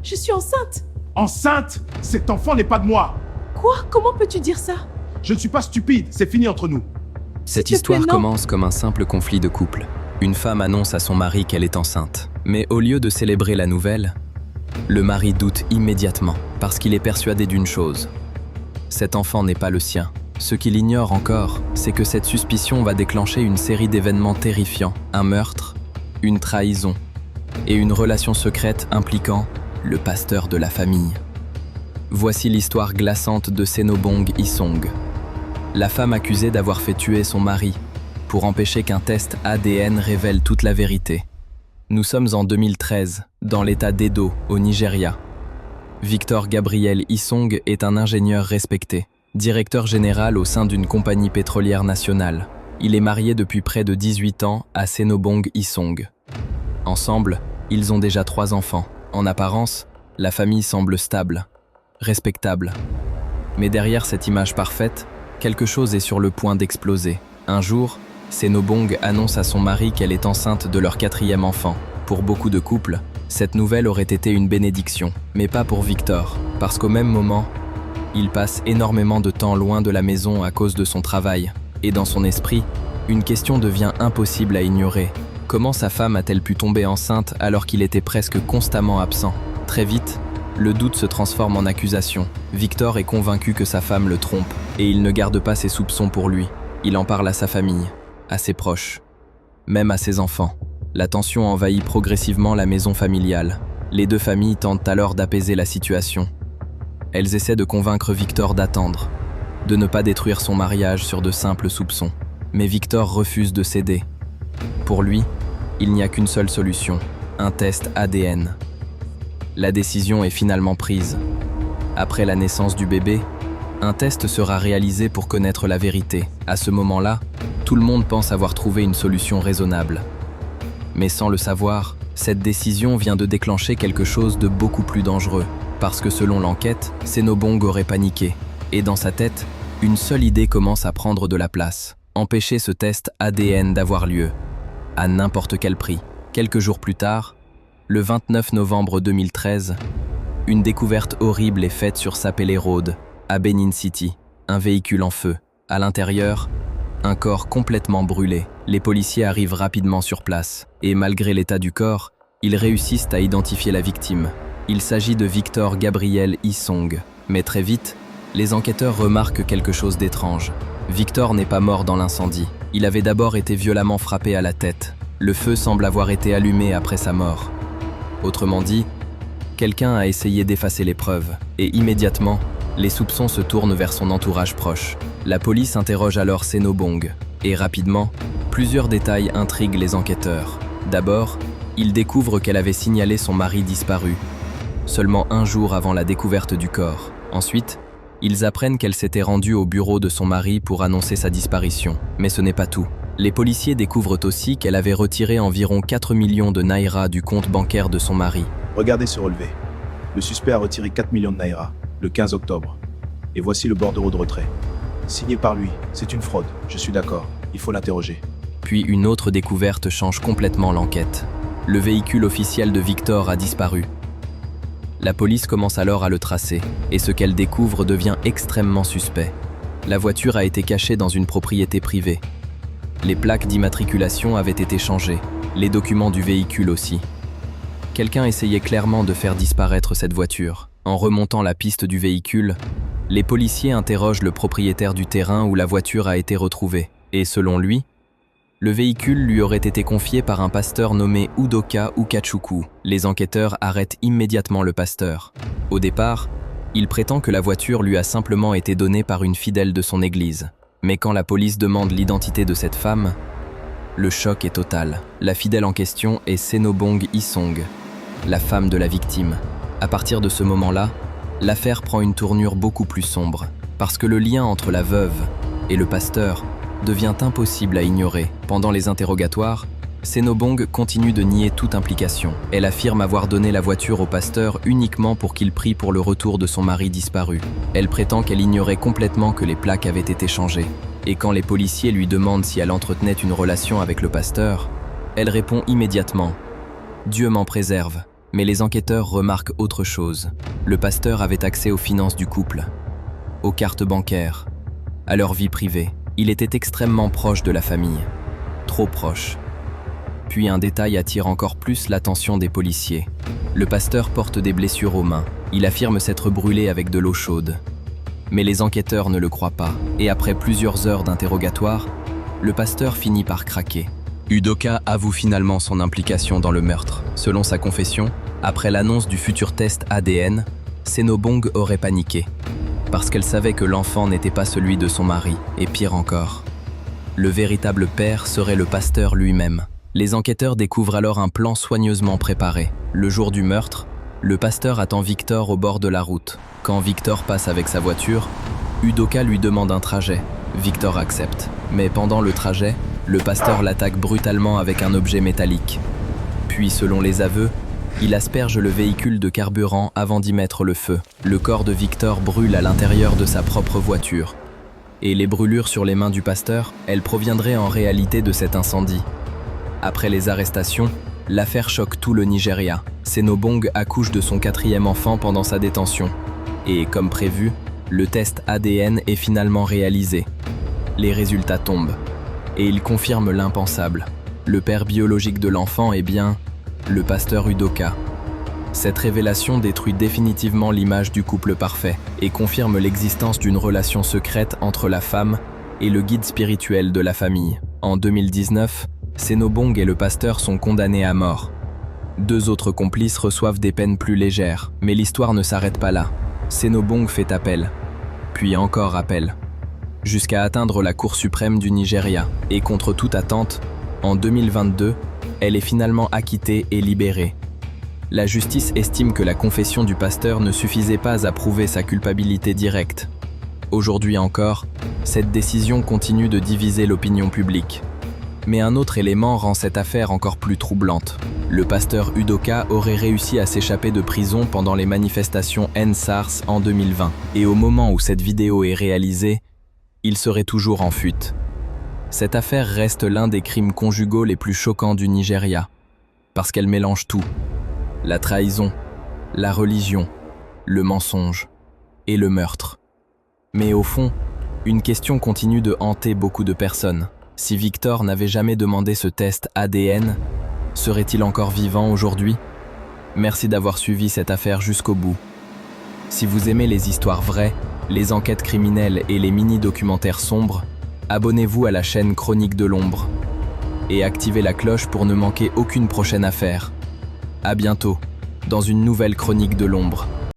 Je suis enceinte. Enceinte? Cet enfant n'est pas de moi. Quoi? Comment peux-tu dire ça? Je ne suis pas stupide, c'est fini entre nous. Cette S'il te plaît, histoire non. commence comme un simple conflit de couple. Une femme annonce à son mari qu'elle est enceinte. Mais au lieu de célébrer la nouvelle, le mari doute immédiatement parce qu'il est persuadé d'une chose. Cet enfant n'est pas le sien. Ce qu'il ignore encore, c'est que cette suspicion va déclencher une série d'événements terrifiants. Un meurtre, une trahison et une relation secrète impliquant le pasteur de la famille. Voici l'histoire glaçante de Senobong Isong. La femme accusée d'avoir fait tuer son mari pour empêcher qu'un test ADN révèle toute la vérité. Nous sommes en 2013, dans l'état d'Edo, au Nigeria. Victor Gabriel Isong est un ingénieur respecté, directeur général au sein d'une compagnie pétrolière nationale. Il est marié depuis près de 18 ans à Senobong Isong. Ensemble, ils ont déjà 3 enfants. En apparence, la famille semble stable, respectable. Mais derrière cette image parfaite, quelque chose est sur le point d'exploser. Un jour, Senobong annonce à son mari qu'elle est enceinte de leur 4e enfant. Pour beaucoup de couples, cette nouvelle aurait été une bénédiction, mais pas pour Victor, parce qu'au même moment, il passe énormément de temps loin de la maison à cause de son travail. Et dans son esprit, une question devient impossible à ignorer. Comment sa femme a-t-elle pu tomber enceinte alors qu'il était presque constamment absent? Très vite, le doute se transforme en accusation. Victor est convaincu que sa femme le trompe, et il ne garde pas ses soupçons pour lui. Il en parle à sa famille, à ses proches, même à ses enfants. La tension envahit progressivement la maison familiale. Les 2 familles tentent alors d'apaiser la situation. Elles essaient de convaincre Victor d'attendre, de ne pas détruire son mariage sur de simples soupçons. Mais Victor refuse de céder. Pour lui, il n'y a qu'une seule solution, un test ADN. La décision est finalement prise. Après la naissance du bébé, un test sera réalisé pour connaître la vérité. À ce moment-là, tout le monde pense avoir trouvé une solution raisonnable. Mais sans le savoir, cette décision vient de déclencher quelque chose de beaucoup plus dangereux. Parce que selon l'enquête, Senobong aurait paniqué. Et dans sa tête, une seule idée commence à prendre de la place. Empêcher ce test ADN d'avoir lieu. À n'importe quel prix. Quelques jours plus tard, le 29 novembre 2013, une découverte horrible est faite sur Sapele Road, à Benin City. Un véhicule en feu. À l'intérieur, un corps complètement brûlé. Les policiers arrivent rapidement sur place. Et malgré l'état du corps, ils réussissent à identifier la victime. Il s'agit de Victor Gabriel Isong. Mais très vite, les enquêteurs remarquent quelque chose d'étrange. Victor n'est pas mort dans l'incendie. Il avait d'abord été violemment frappé à la tête. Le feu semble avoir été allumé après sa mort. Autrement dit, quelqu'un a essayé d'effacer les preuves. Et immédiatement, les soupçons se tournent vers son entourage proche. La police interroge alors Senobong. Et rapidement, plusieurs détails intriguent les enquêteurs. D'abord, ils découvrent qu'elle avait signalé son mari disparu, seulement un jour avant la découverte du corps. Ensuite, ils apprennent qu'elle s'était rendue au bureau de son mari pour annoncer sa disparition. Mais ce n'est pas tout. Les policiers découvrent aussi qu'elle avait retiré environ 4 millions de naira du compte bancaire de son mari. Regardez ce relevé. Le suspect a retiré 4 millions de naira, le 15 octobre. Et voici le bordereau de retrait. Signé par lui, c'est une fraude, je suis d'accord, il faut l'interroger. Puis une autre découverte change complètement l'enquête. Le véhicule officiel de Victor a disparu. La police commence alors à le tracer, et ce qu'elle découvre devient extrêmement suspect. La voiture a été cachée dans une propriété privée. Les plaques d'immatriculation avaient été changées, les documents du véhicule aussi. Quelqu'un essayait clairement de faire disparaître cette voiture. En remontant la piste du véhicule, les policiers interrogent le propriétaire du terrain où la voiture a été retrouvée. Et selon lui, le véhicule lui aurait été confié par un pasteur nommé Udoka Ukachukwu. Les enquêteurs arrêtent immédiatement le pasteur. Au départ, il prétend que la voiture lui a simplement été donnée par une fidèle de son église. Mais quand la police demande l'identité de cette femme, le choc est total. La fidèle en question est Senobong Isong, la femme de la victime. À partir de ce moment-là, l'affaire prend une tournure beaucoup plus sombre, parce que le lien entre la veuve et le pasteur devient impossible à ignorer. Pendant les interrogatoires, Senobong continue de nier toute implication. Elle affirme avoir donné la voiture au pasteur uniquement pour qu'il prie pour le retour de son mari disparu. Elle prétend qu'elle ignorait complètement que les plaques avaient été changées. Et quand les policiers lui demandent si elle entretenait une relation avec le pasteur, elle répond immédiatement « Dieu m'en préserve ». Mais les enquêteurs remarquent autre chose. Le pasteur avait accès aux finances du couple, aux cartes bancaires, à leur vie privée. Il était extrêmement proche de la famille, trop proche. Puis un détail attire encore plus l'attention des policiers. Le pasteur porte des blessures aux mains. Il affirme s'être brûlé avec de l'eau chaude. Mais les enquêteurs ne le croient pas, et après plusieurs heures d'interrogatoire, le pasteur finit par craquer. Udoka avoue finalement son implication dans le meurtre. Selon sa confession, après l'annonce du futur test ADN, Senobong aurait paniqué, parce qu'elle savait que l'enfant n'était pas celui de son mari, et pire encore, le véritable père serait le pasteur lui-même. Les enquêteurs découvrent alors un plan soigneusement préparé. Le jour du meurtre, le pasteur attend Victor au bord de la route. Quand Victor passe avec sa voiture, Udoka lui demande un trajet. Victor accepte. Mais pendant le trajet, le pasteur l'attaque brutalement avec un objet métallique. Puis, selon les aveux, il asperge le véhicule de carburant avant d'y mettre le feu. Le corps de Victor brûle à l'intérieur de sa propre voiture. Et les brûlures sur les mains du pasteur, elles proviendraient en réalité de cet incendie. Après les arrestations, l'affaire choque tout le Nigeria. Senobong accouche de son 4e enfant pendant sa détention. Et, comme prévu, le test ADN est finalement réalisé. Les résultats tombent. Et ils confirment l'impensable. Le père biologique de l'enfant est bien le pasteur Udoka. Cette révélation détruit définitivement l'image du couple parfait et confirme l'existence d'une relation secrète entre la femme et le guide spirituel de la famille. En 2019, Senobong et le pasteur sont condamnés à mort. 2 autres complices reçoivent des peines plus légères, mais l'histoire ne s'arrête pas là. Senobong fait appel, puis encore appel, jusqu'à atteindre la Cour suprême du Nigeria. Et contre toute attente, en 2022, elle est finalement acquittée et libérée. La justice estime que la confession du pasteur ne suffisait pas à prouver sa culpabilité directe. Aujourd'hui encore, cette décision continue de diviser l'opinion publique. Mais un autre élément rend cette affaire encore plus troublante. Le pasteur Udoka aurait réussi à s'échapper de prison pendant les manifestations End-SARS en 2020. Et au moment où cette vidéo est réalisée, il serait toujours en fuite. Cette affaire reste l'un des crimes conjugaux les plus choquants du Nigeria, parce qu'elle mélange tout. La trahison, la religion, le mensonge et le meurtre. Mais au fond, une question continue de hanter beaucoup de personnes. Si Victor n'avait jamais demandé ce test ADN, serait-il encore vivant aujourd'hui? Merci d'avoir suivi cette affaire jusqu'au bout. Si vous aimez les histoires vraies, les enquêtes criminelles et les mini-documentaires sombres, abonnez-vous à la chaîne Chronique de l'Ombre et activez la cloche pour ne manquer aucune prochaine affaire. À bientôt, dans une nouvelle Chronique de l'Ombre.